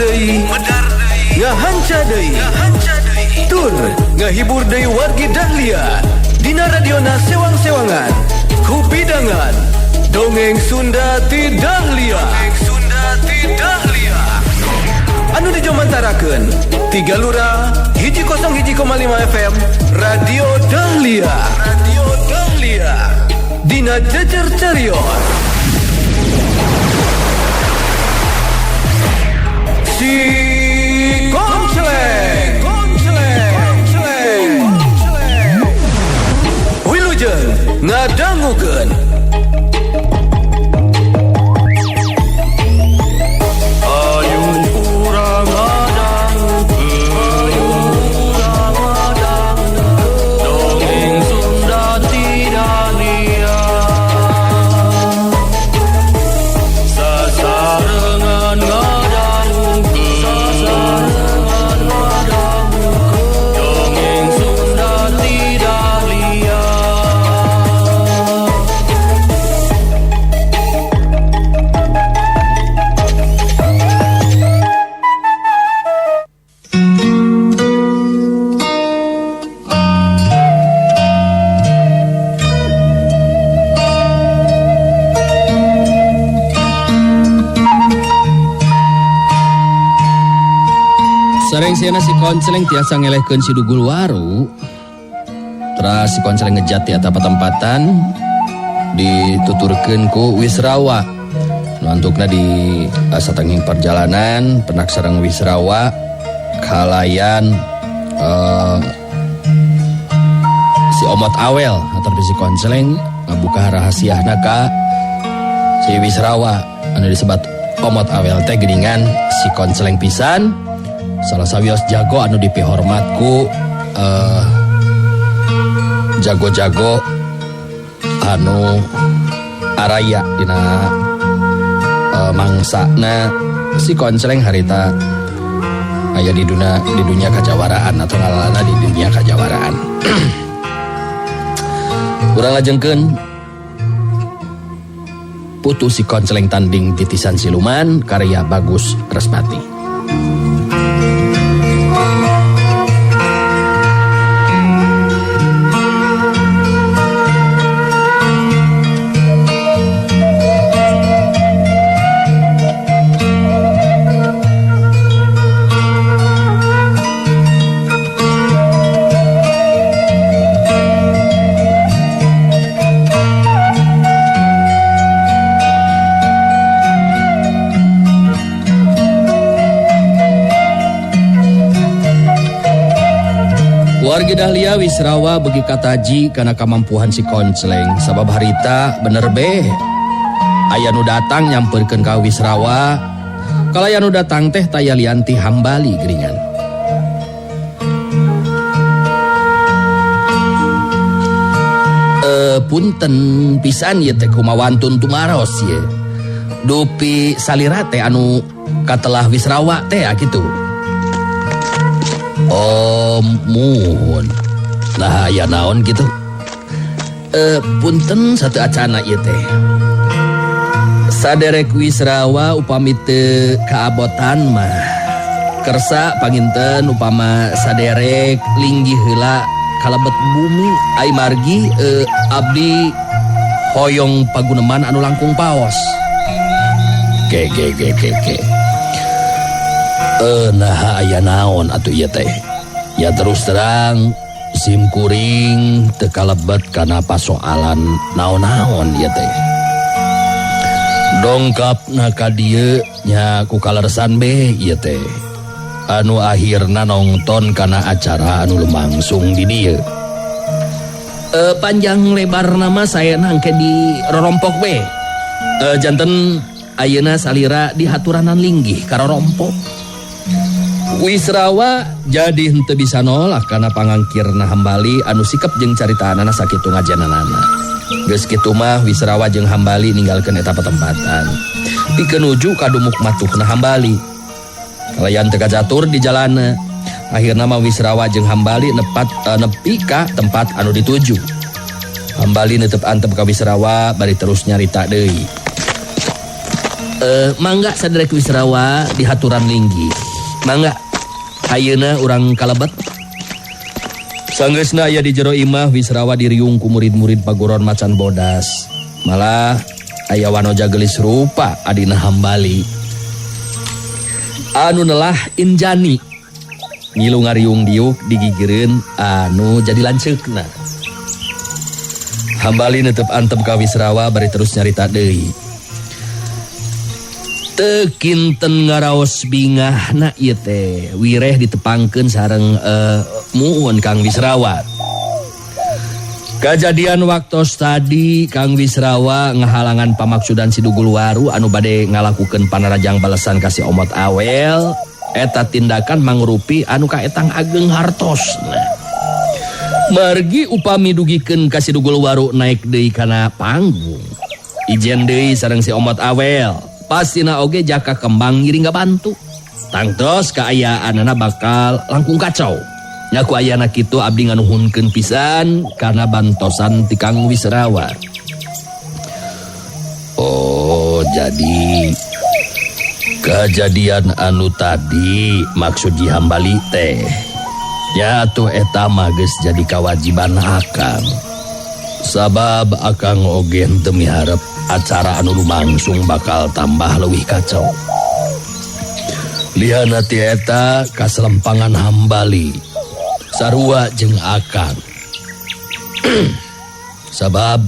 deui, ngahanca deui, tur ngahibur deui wargi Dahlia dina radiona sewang-sewangan ku bidangan dongeng Sunda ti Dahlia. Anu dijomantarakeun 3 Lura 101,5 FM Radio Dahlia. Dina jejer carios si Konceleng Wilujeng ngadangukeun Sareng siana si Konceleng tiasa ngelehkeun si Dugul Waru. Terus si Konceleng ngejat di atap tempatan dituturkeun ku Wisrawa. Nuantukna di satenging perjalanan penak sareng Wisrawa kalayan si Omot Awel atau si Konceleng ngabuka rahasiana ka si Wisrawa anu disebut Omot Awel teh geuningan si Konceleng pisan. Salah sawios jago anu dipihormatku jago-jago anu araya dina mangsana si Konceleng harita aya di dunia kajawaraan atau ngalalana di dunia kajawaraan. Urang lajengkeun putu si Konceleng tanding titisan siluman karya Bagus Resmati. Wargi Dahlia Wisrawa begi kataji karena kemampuan si Konceleng sabab harita bener be aya nu datang nyamperkeun ka Wisrawa kalaya nu datang teh taya lianti hambali geuningan. Punten pisan ieu teh kumawantun tumaros ye dupi salira teh anu katelah Wisrawa teh kitu. Muhun. Nah ya naon gitu. Punten satu acana ieu teh. Saderek Wisrawa upami teu kaabotan mah kersa panginten upama saderek linggih heula kalebet bumi ai margi abdi hoyong paguneman anu langkung paos. Ke. Nah aya naon atuh ieu teh. Ya terus terang sim kuring teu kalebet kana pasoalan naon-naon ieu teh. Dongkapna ka dieu nya ku kalersan be ieu teh. Anu akhirna nongton kana acara anu lumangsung di dieu. Panjang lebar nama saya nangke di rorompok be. Janten ayeuna salira di haturanan linggih ka rorompok. Wisrawa jadi henteu bisa nolak karena pangangkirna hambali anu sikep jeung caritaanana sakitu ngajananana. Geus kitu mah Wisrawa jeung hambali ninggalkeun eta patempatan. Pikeun nuju ka dumuk matuhna hambali. Kalayan teu kajatur di jalanna. Akhirna mah Wisrawa jeung hambali nepi ka tempat anu dituju. Hambali neuteup antep ka Wisrawa bari terus nyarita deui. Mangga saderek Wisrawa di haturan linggi. Mangga ayeuna urang kalebet. Sanggeusna aya di jero imah Wisrawa diriung ku murid-murid paguron macan bodas. Malah aya wanoja gelis rupa adina hambali. Anu nelah Injani. Ngilu ngariung diuk digigireun anu jadi lanceukna. Hambali netep antep ka Wisrawa bari terus nyarita deui. Teu kinten ngaraos bingahna ieu teh wireh ditepangkeun sareng muun Kang Wisrawa. Kajadian waktos tadi Kang Wisrawa ngahalangan pamaksudan si Dugul Waru anu bade ngalakukeun panarajang balesan ka si Omot Awel. Eta tindakan mangrupi anu kaetang ageng hartosna. Margi upami dugikeun ka si Dugul Waru naik deui kana panggung. Ijen deui sareng si Omot Awel. Pastina oge jaka kembang ngiring bantu. Tangtos kaayaanana bakal langkung kacau. Nyaku ayana kitu abdi nganuhunkeun pisan karena bantosan ti Kang Wisrawa. Oh, jadi kejadian anu tadi maksud ji hambali teh. Ya atuh eta mah geus jadi kewajiban akang. Sabab akang oge teu miharep acara anu lumangsung bakal tambah leuwih kacau. Lihana ti eta kaselempangan hambali sarua jeung akang. Sabab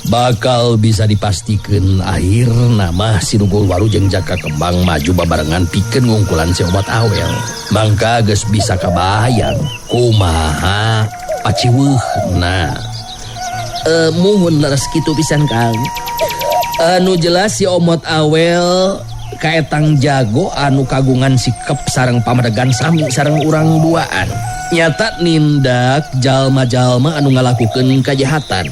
bakal bisa dipastikeun akhirna mah si Dugul Waru jeung Jaka Kembang maju babarengan pikeun ngungkulan si Omot Awel. Mangka geus bisa kabayang kumaha paciweuhna. Muhun leres kitu pisan Kang. Anu jelas si Omot Awel kaetang jago anu kagungan sikep sareng pamadegan sami sareng urang duaan. Nyata nindak jalma-jalma anu ngalakukeun kajahatan.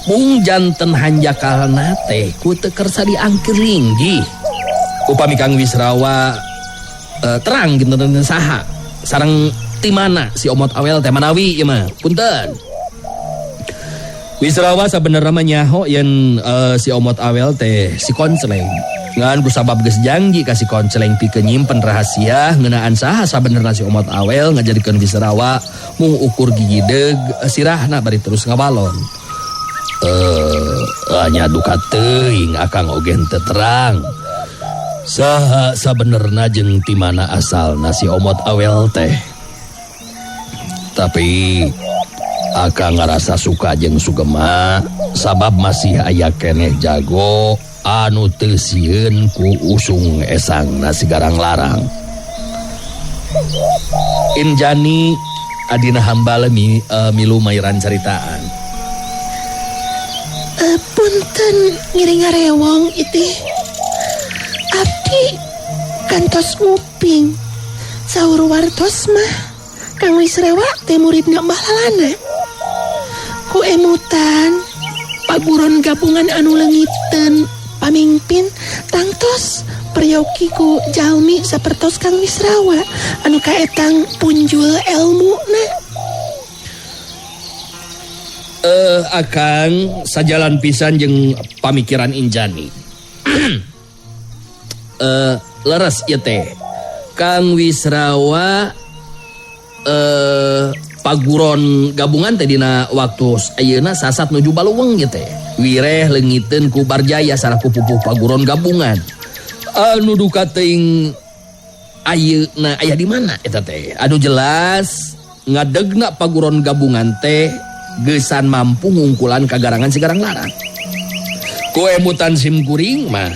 Mung janten hanjakalna teh ku teu kersa diangkir linggi. Upami Kang Wisrawa terang kinten saha sareng ti mana si Omot Awel teh manawi ieu mah. Punten. Wisrawa sabenerna mah nyaho yen si Omot Awel teh si konceleng. Ngan ku sabab geus janji ka si konceleng pikeun nyimpen rahasia ngeunaan saha sabenerna si Omot Awel ngajadikeun Wisrawa mung ukur gigi deug sirahna bari terus ngabalon. Anya duka teuing akang oge teu terang. Saha sabenerna jeung ti mana asalna si Omot Awel teh. Tapi akang ngarasa suka jeung sugema sabab masih aya keneh jago anu teu sieun ku usung esangna si Garang Larang. Injani adina hambala milu mairan caritaan. Punten ngiring ngarewong itih. Abdi kantos nguping saur wartos mah Kang Wisrawa teh muridna Mbah Lalana. Ku emutan paguron gabungan anu leungiteun pamimpin tangtos peryoki ku jalmi sapertos Kang Wisrawa anu kaetang punjul elmuna. Akang sajalan pisan jeung pamikiran Injani. Leres ieu teh. Kang Wisrawa paguron gabungan teh dina waktu ayeuna sasat nuju Baluweng ieu teh. Wireh leungiteun ku Barjaya saraku pupuh paguron gabungan. Anu duka teuing ayeuna aya di mana eta teh? Anu jelas ngadegna paguron gabungan teh geusan mampu ngungkulan kagarangan si Garang Larang. Ku emutan simkuring mah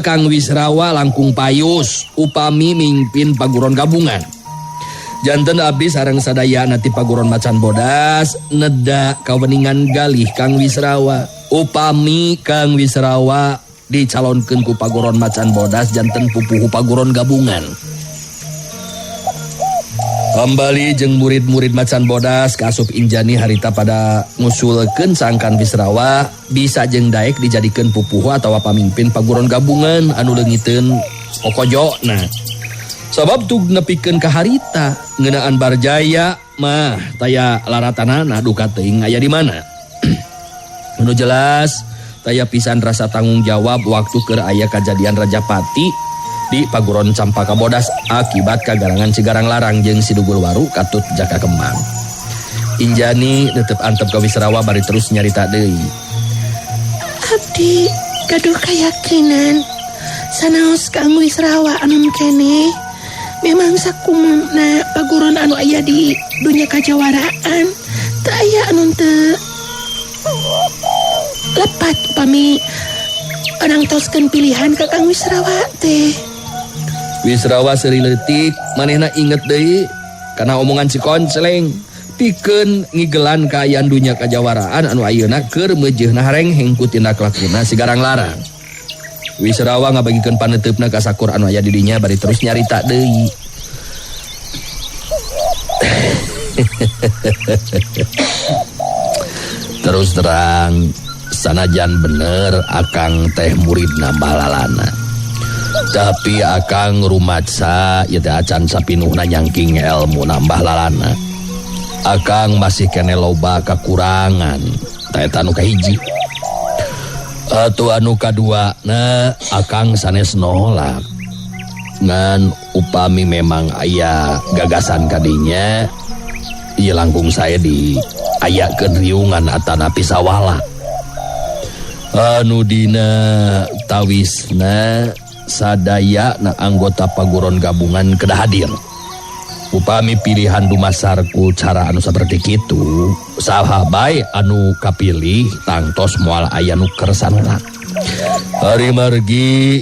Kang Wisrawa langkung payus upami mimpin paguron gabungan. Janten abdi sareng sadayana ti paguron macan bodas neda kaweningan galih Kang Wisrawa. Upami Kang Wisrawa dicalonkeun ku paguron macan bodas janten pupuhu paguron gabungan. Kembali jeung murid-murid macan bodas kasup Injani harita pada ngusulkeun sangkan Wisrawa bisa jeung daek dijadikeun pupuh atawa pamimpin paguron gabungan anu leungiteun okojona. Sabab tug nepikeun ka harita ngeunaan Barjaya mah taya laratanana duka teuing aya di mana. Anu jelas taya pisan rasa tanggung jawab waktu keur aya kajadian Rajapati di Paguron Campaka Bodas akibat kagarangan Cigarang Larang jeung Sidugul Waru katut Jaka Kembang. Injani netep antep ka Wisrawa bari terus nyarita deui. Abdi gaduh kayakinan sanaos Kang Wisrawa anu kene memang sakumuna paguron anu aya di dunya kajawaraan teu aya anu teu lepat upami orang toskeun pilihan ka Kang Wisrawa teh. Wisrawa seuri leutik manehna inget deui kana omongan si Konceleng pikeun ngigelan kaayaan dunya kajawaraan anu ayeuna keur meujeuhna harengheng ku tindak lakuna Cigarang Larang. Wisrawa ngabagikeun paneteupna ka sakur anu aya di dinya bari terus nyarita deui. Terus terang sanajan bener akang teh muridna balalana. Tapi akang rumatsa ieu teh acan sapinuhna nyangking ilmu nambah lalana. Akang masih kene loba kakurangan taeta anu kahiji. Atu anu kaduana akang sanes nolak. Ngan upami memang aya gagasan kadinya ieu langkung saya di ayakeun riungan atanapi sawala. Anu dina tawisna sadaya na anggota paguron gabungan kedah hadir. Upami pilihan dumasarku cara anu saperti kitu, saha bae anu kapilih tangtos moal aya nu kersana. Hari margi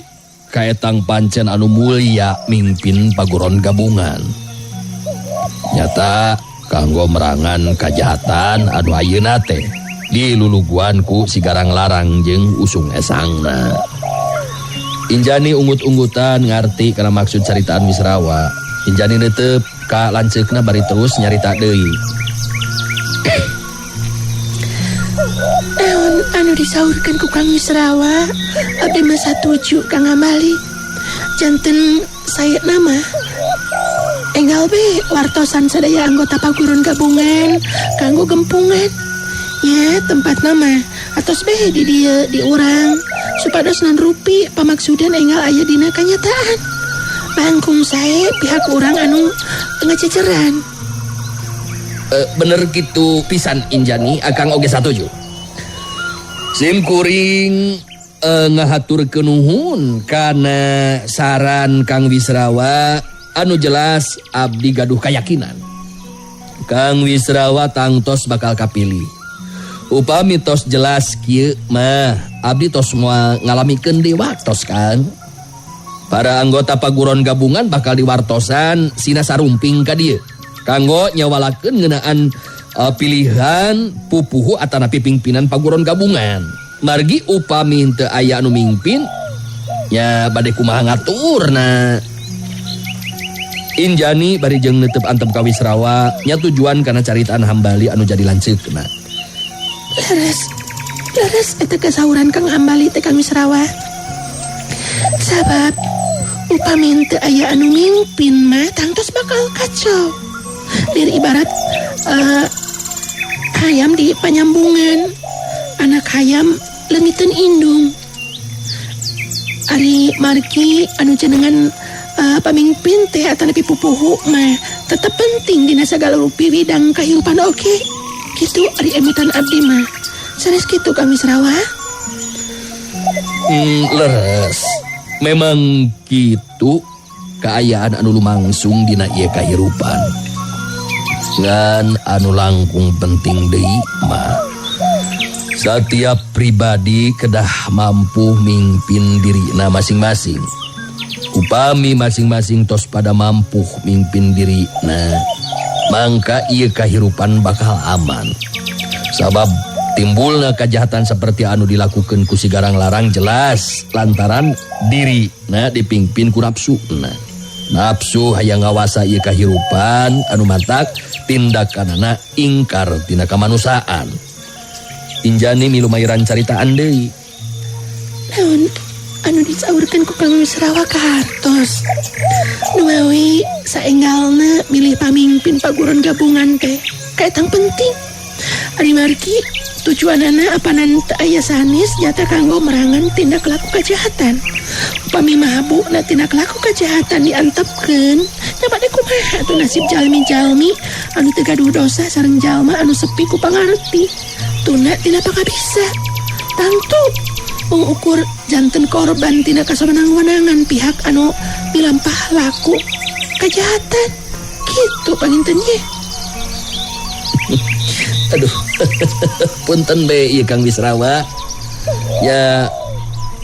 kaetang pancen anu mulia mimpin paguron gabungan. Nyata kanggo merangan kajahatan anu ayeuna teh diluluguan ku Cigarang Larang jeung usung esangna. Injani ungut-ungutan ngarti kana maksud caritaan Wisrawa. Injani neuteup ka lanceukna bari terus nyarita deui. Naon anu disaurkeun ku Kang Wisrawa abdi mah satuju Kang Hambali. Janten sayeuna mah enggal be wartosan sadaya anggota paguron gabungan kanggo gempungan. Ya tempat nama atos be di dieu di urang supados nan rupi pamaksudan enggal aya dina kanyataan. Langkung sae pihak urang anu ngaceceran. Bener gitu pisan Injani akang oge satuju. Sim kuring ngahaturkeun nuhun kana saran Kang Wisrawa anu jelas abdi gaduh kayakinan. Kang Wisrawa tangtos bakal kapilih. Upami tos jelas kieu mah abdi tos moal ngalamikeun dewa tos Kang. Para anggota paguron gabungan bakal diwartosan sina sarumping ka dieu kanggo nyawalakeun ngeunaan pilihan pupuhu atanapi pimpinan paguron gabungan. Margi upami teu aya anu mimpin nya bade kumaha ngaturna. Injani bari jeung neuteup antep ka Wisrawa nya tujuan kana caritaan Hambali anu jadi lanceukna. Leres eta kasauran Kang Hambali teh Kang Wisrawa. Sabab upami teu aya anu mimpin mah tangtos bakal kacau. Lir ibarat hayam di panyambungan. Anak hayam leungiteun indung. Ari margi anu jenengan pamimpin teh atanapi pupuhu mah tetep penting dina sagala rupi bidang kahirupan oge. Kitu ari emutan abdi mah. Sanes kitu Kang Wisrawa. Leres. Memang kitu kaayaan anu lumangsung dina ieu kahirupan. Ngan anu langkung penting deui mah setiap pribadi kedah mampu mimpin dirina masing-masing. Upami masing-masing tos pada mampu mimpin dirina, mangka ieu kahirupan bakal aman. Sabab timbulna kajahatan seperti anu dilakukeun ku Cigarang Larang jelas lantaran dirina dipimpin ku nafsuna. Nafsu hayang ngawasa ieu kahirupan anu matak tindakanana ingkar tina kamanusaan. Injani milu mairan caritaan deui. Naon anu disaurkeun ku Kang Wisrawa kahartos. Nu awi saenggalna milih pamimpin paguron gabungan teh kaetang penting. Ari margi tujuanana apanan teu aya sanes jata kanggo merangan tindak laku kejahatan. Upami mabukna tindak laku kejahatan diantepkeun, nya bade kumaha atuh nasib jalmi-jalmi anu teu gaduh dosa sareng jalma anu sepi ku pangarti. Tuna tina pakabisa. Tangtu mengukur janten korban tina kasawenang-wenangan pihak anu milampah laku kejahatan. Kitu panginten ye. Aduh, punten be ieu Kang Wisrawa. Ya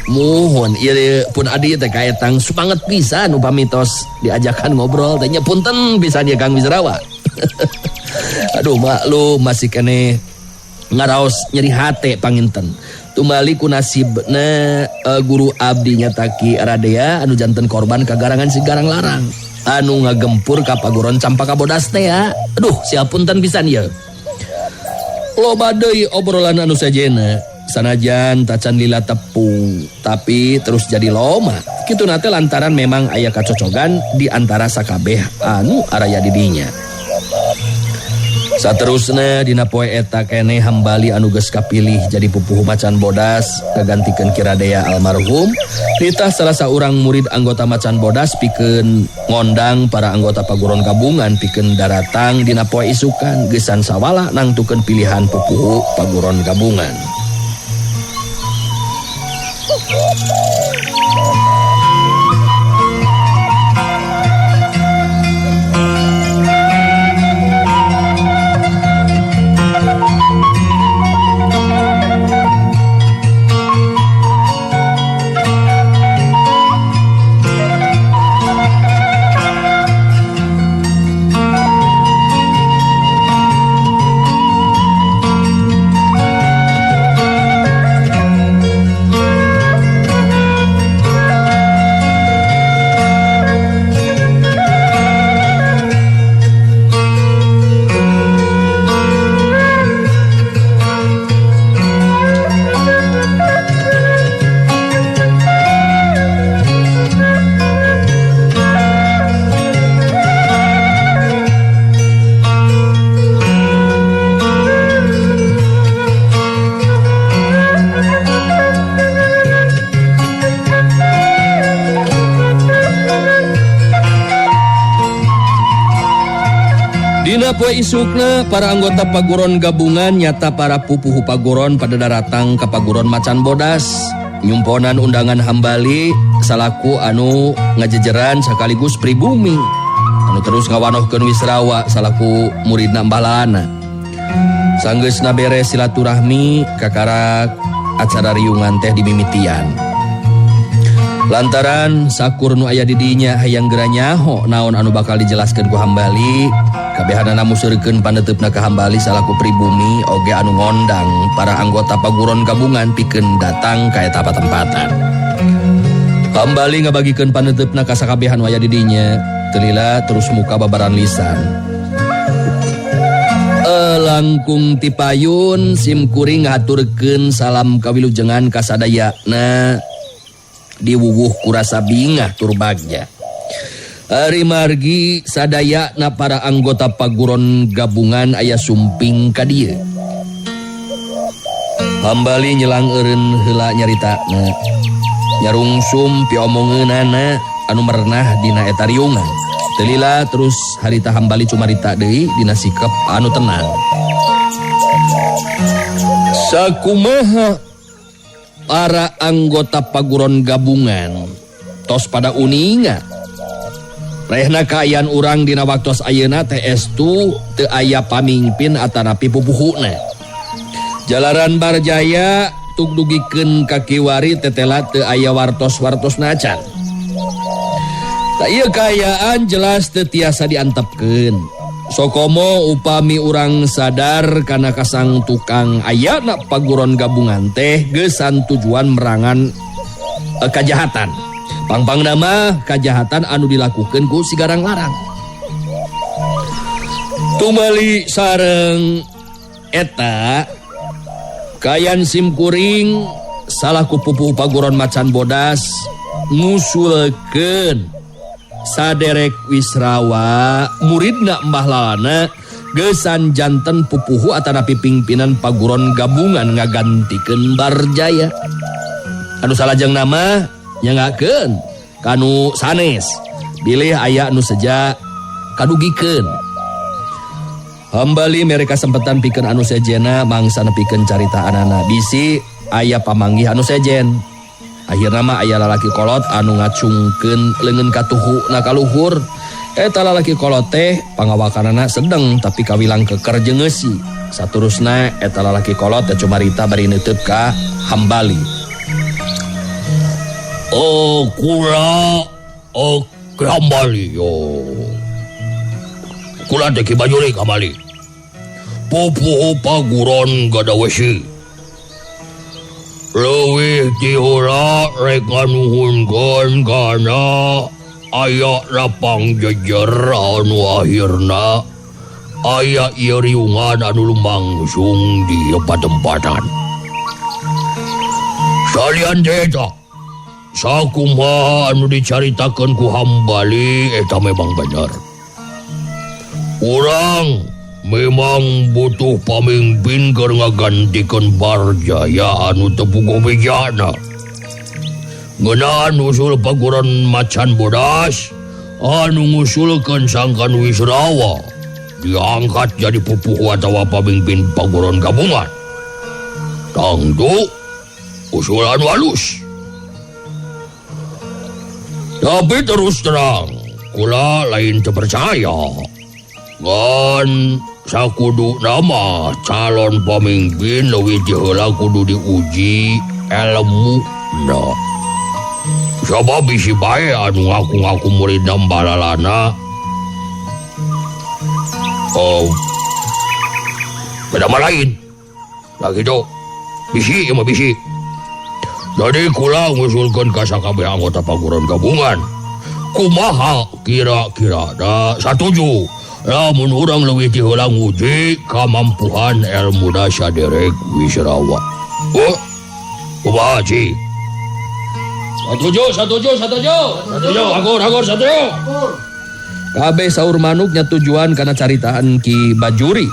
mohon ieu pun adi teh kaetang sumanget pisan upami tos diajakan ngobrol teh nya punten pisan ieu Kang Wisrawa. Aduh maklum masih keneh ngaraos nyeri hate panginten. Tumali ku nasibna guru abdi nyataki Radea anu janten korban kagarangan si Garang Larang anu ngagempur ka paguron Campaka Bodas teh ya. Aduh siapunten pisan ieu. Loba deui obrolan anu sajena sanajan tacan lila tepung tapi terus jadi loma kitu nate lantaran memang aya kacocogan di antara sakabeh anu araya didinya. Saterusna dina poe eta keneh hambali anu geus kapilih jadi pupuh Macan Bodas ngagantikeun Ki Radea almarhum nitah salah saurang murid anggota Macan Bodas pikeun ngondang para anggota paguron gabungan pikeun daratang dina poe isukan geusan sawala nangtukeun pilihan pupuh paguron gabungan. Dina poe isukna para anggota paguron gabungan nyata para pupuh paguron pada daratang ka paguron Macan Bodas nyumponan undangan hambali salaku anu ngajejeran sekaligus pribumi anu terus ngawanohkeun Wisrawa salaku muridna Mbah Lalana. Sanggeusna beres silaturahmi kakarak acara riungan teh dimimitian. Lantaran sakur nu aya di dinya hayang geura nyaho naon anu bakal dijelaskeun ku hambali, kabehanana museurekeun paneteupna ka hambali salaku pribumi oge anu ngondang para anggota paguron gabungan pikeun datang ka eta patempatan. Hambali ngabagikeun paneteupna ka sakabehan nu aya di dinya, teu lila terus muka babaran lisan. Langkung ti payun sim kuring ngaturkeun salam kawilujengan ka sadayana diwuwuh kurasa bingah tur bagja. Ari margi sadayana para anggota paguron gabungan aya sumping ka dieu. Hambali nyelang eureun heula nyaritana. Nyarungsum piomongeunana anu merenah dina eta riungan. Teu lila terus harita hambali cumarita deui dina sikep anu tenang. Sakumaha para anggota paguron gabungan tos pada uninga rehna kaayaan urang dina waktos ayeuna teh estu teu aya pamingpin atanapi pupuhuna. Jalaran barjaya tuk dugikeun ka kiwari tetela teu aya wartos-wartos nacan. Da ieu kaayaan jelas teu tiasa diantepkeun. Sokomo upami urang sadar kana kasang tukang ayana paguron gabungan teh geusan tujuan merangan kajahatan. Pangpangna mah kajahatan anu dilakukeun ku si Garang Larang. Tumali sareng eta kayan simkuring salaku pupuh paguron Macan Bodas ngusulkeun saderek Wisrawa muridna Mbah Lalana Gesan janten pupuhu atanapi pimpinan paguron gabungan ngagantikeun Barjaya. Anu salajeng nama nyangakeun kanu sanes. Bilih aya anu seja kadugikeun. Hambali mereka sempetan pikeun anu sejena mangsa nepikeun caritaanana. Bisi aya pamanggih anu sejen. Akhirna mah aya lalaki kolot anu ngacungkeun leungeun katuhuna ka luhur. Eta lalaki kolot teh pangawakanana sedeng tapi kawilang keker jeung ngeusi. Saterusna eta lalaki kolot teh cumarita bari neuteub ka Hambali. Kula ke Hambali yo. Kula teh Ki Bajuri Hambali. Pupuh paguron gadawesi. Leuwih ti heula rek nganuhunkeun kana aya lapang jejer anu akhirna aya ieu riungan anu lumangsung di patempatan. Salian eta sakumaha anu dicaritakeun ku Hambali eta memang bener. Urang memang butuh pamimpin keur ngagantikeun Barjaya anu teu puguh bejana. Ngeunaan usul paguron macan bodas anu ngusulkeun Sangkan Wisrawa diangkat jadi pupuh atawa pamimpin paguron gabungan. Tangtu usulan halus. Tapi terus terang kula lain teu percaya. Ngan sakudu nama calon pamimpin leuwih ti heula kudu diuji elmuna. Sabab bisi bae anu ngaku-ngaku murid dambalalana beda mah lain. Lah gitu. Bisi mah bisi. Jadi kula ngusulkeun ka sakabeh anggota paguron gabungan. Kumaha kira-kira da satuju lamun urang leuwih ti heula nguji kamampuhan elmuna saderek Wisrawa. Kumaha Ci? Satuju. Agur, satuju. Kabeh saur manuk nya tujuan kana caritaan Ki Bajuri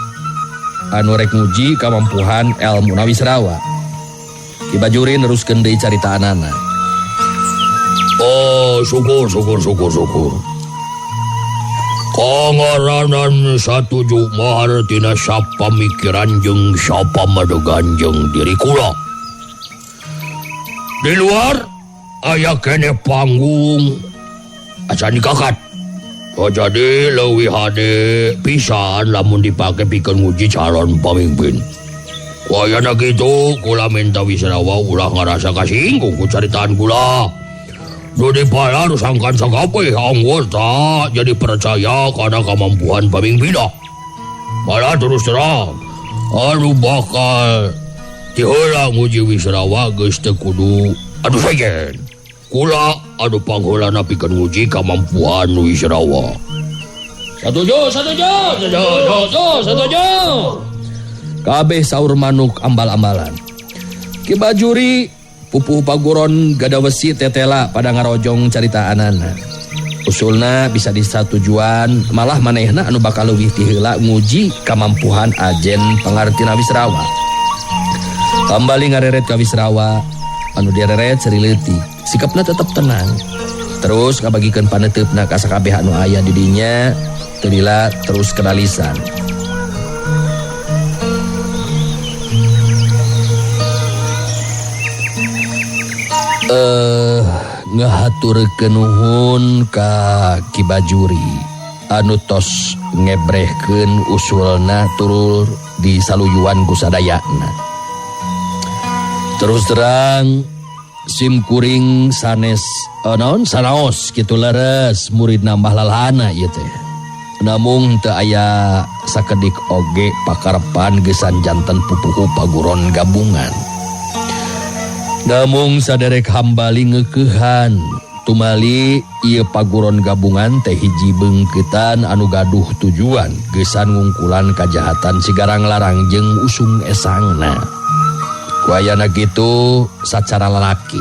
anu rek nguji kamampuhan elmuna Wisrawa. Ki Bajuri neruskeun deui caritaanana. Syukur. Kangaranan satuju mah artina sapa mikiran jeung sapa madegan jeung diri kula. Di luar aya keneh panggung acan dikakat. Jadi leuwih hade pisan lamun dipake pikeun nguji calon pamimpin. Wayana kitu kula minta Wisrawa ulah ngarasa kasinggung ku caritaan kula. Nu dipalar sangkan sakabeh anggota jadi percaya kana kamampuan pamimpinna. Malah terus terang anu bakal ti heula nguji Wisrawa geus teu kudu anu sejen. Kula anu pangheulana pikeun nguji kamampuan Wisrawa. Satuju. Kabeh saur manuk ambal-ambalan. Ki Bajuri pupuh paguron gadawesi tetela pada ngarojong caritaanana. Usulna bisa disatujuan malah manehna anu bakal leuwih ti heula nguji kamampuhan ajen pangartina Wisrawa. Hambali ngareret ka Wisrawa anu direret seri leutik. Sikapna tetep tenang. Terus ngabagikeun paneteupna ka sakabeh anu aya di dinya teu lila terus kenalisan. Ngahaturkeun nuhun ka Ki Bajuri anu tos ngebrehkeun usulna turul di saluyuan ku sadayana. Terus terang simkuring sanes sanaos kitu leres murid nambah lalana ieu teh. Namung teu aya sakedik oge pakarepan gesan janten pupuh paguron gabungan. Namung saderek Hambali ngeukehan tumali ieu paguron gabungan teh hiji beungkeutan anu gaduh tujuan gesan ngungkulan kajahatan sigarang larang jeung usung esangna. Kuayana gitu sacara lalaki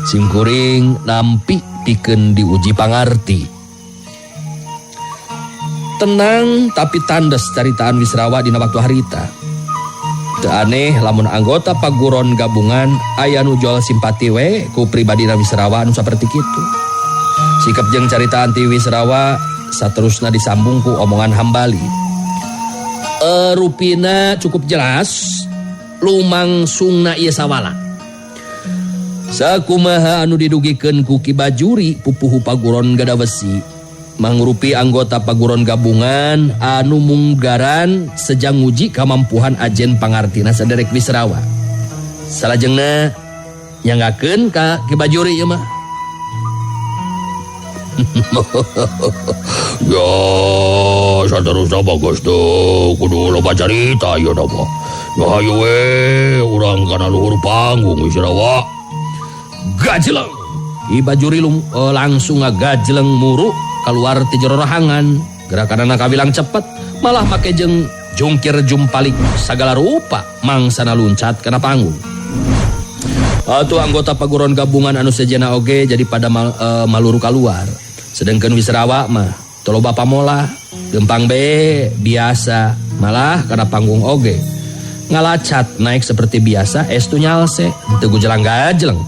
simkuring nampi pikeun diuji pangarti. tenang tapi tandes caritaan Wisrawa dina waktu harita. Teu aneh lamun anggota paguron gabungan aya nu jol simpati we ku pribadina Wisrawa anu saperti kitu. Sikap jeung caritaan ti Wisrawa saterusna disambung ku omongan Hambali. Rupina cukup jelas lumangsungna ieu sawala. Sakumaha anu didugikeun ku Ki Bajuri pupuhu paguron Gadawesi mangrupi anggota paguron gabungan anu munggaran sejang nguji kamampuhan ajen pangartina saderek Wisrawa. Salajengna nyangakeun ka Ki Bajuri ieu mah. Ya, saterusna bagus tuh kudu loba carita ieu na mah. Ya hayu we urang kana luhur panggung Wisrawa. Gajeleng. Ki Bajuri langsung ngagajeleng muru keluar ti jero rahangan. Gerakanana kawilang cepet, malah make jeung jungkir jumpalik sagala rupa mangsana loncat kana panggung. Atuh anggota paguron gabungan anu sejena oge jadi pada maluru keluar. Sedangkan Wisrawa mah teu loba pamola, gempang be biasa, malah kana panggung oge. Ngalacat naik seperti biasa estu nyalse, teu gujelang gajeleng.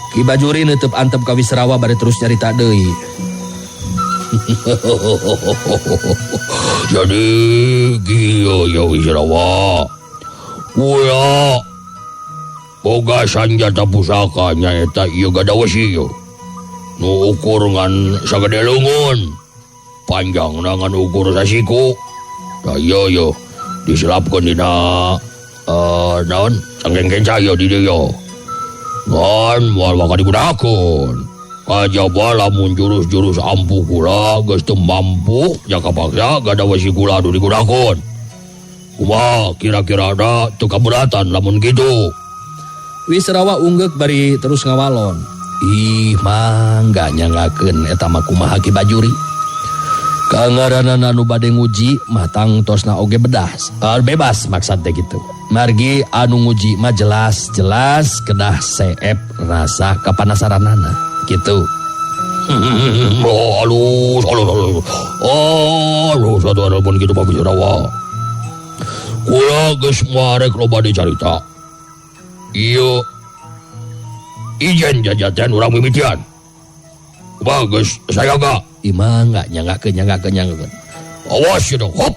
Ki Bajuri neuteub antep ka Wisrawa bari terus nyarita deui. Jadi kieu ya Wisrawa. Kuya boga sanjata pusaka nyaeta ieu Gadawesi ieu. Nu ukur ngan sagede leungeun. Panjangna ngan ukur sasiku. Da ieu yo diselapkeun dina naon? Cangkeng kenca ieu di dieu. Ngan moal bakal digunakeun. Kajaba lamun jurus-jurus ampuh kula geus teu mampu nya kapaksa Gadawesi kula anu digunakeun. Kumaha kira-kirana teu kaberatan lamun kitu. Wisrawa unggek bari terus ngawalon. Ih mangga nyangakeun eta mah kumaha Ki Bajuri. Kangaranan anu bade nguji mah tangtosna oge bedas. Bebas maksud teh kitu. Margi anu nguji mah jelas-jelas kedah seep rasa kapanasaranana kitu. Halus. Satu pun kitu Pak Wisrawa. Kula geus marek loba dicarita. Ieu ijen jajaten urang mimitian. Bagus, saya gak. Ima enggak nyanggakeun. Awas ya dong, hop.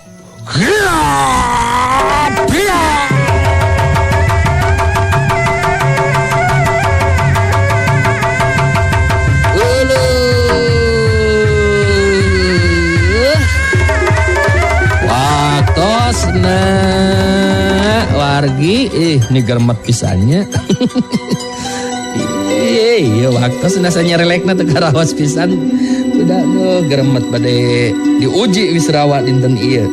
Waktosna wargi nigermet pisannya. Iya waktu senasanya relekna teu karaos pisan. Udah geremet bade diuji Wisrawa dinten ieu.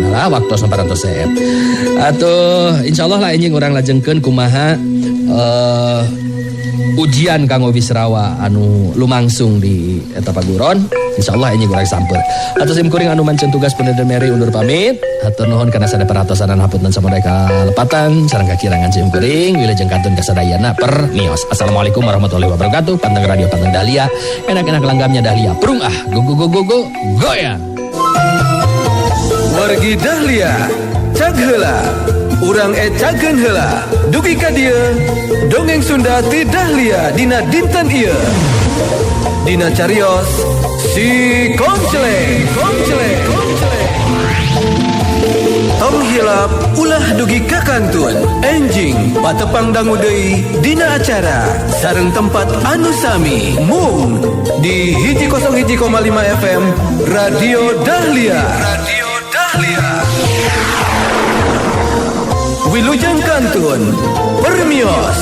Nah waktu samparantos seep. Atuh insyaallah lah anjing urang lajengkeun kumaha ujian kanggo Wisrawa anu lumangsung di eta paguron. Insyaallah anjing urang sampeun. Atuh sim kuring anu mancan tugas Pendeta Mary undur pamit. Hatur nuhun kana sadeparatosan hapunten samadaya lepatan sareng kakirangan sim kuring wilujeng kantun kasadayana permios. Assalamualaikum warahmatullahi wabarakatuh. Panteng radio Panteng Dahlia. Enak-enak langgamnya Dahlia. Prung go goyang. Wargi Dahlia, cag heula, urang cageun heula. Dugi ka dieu, dongeng Sunda ti Dahlia dina dinten ieu. Dina carios si Komceleng. Tong hilap ulah dugi ka kantun. Enjing patepang dangu deui dina acara sareng tempat anu sami mung di 101,5 FM Radio Dahlia. Wilujeng kantun permios.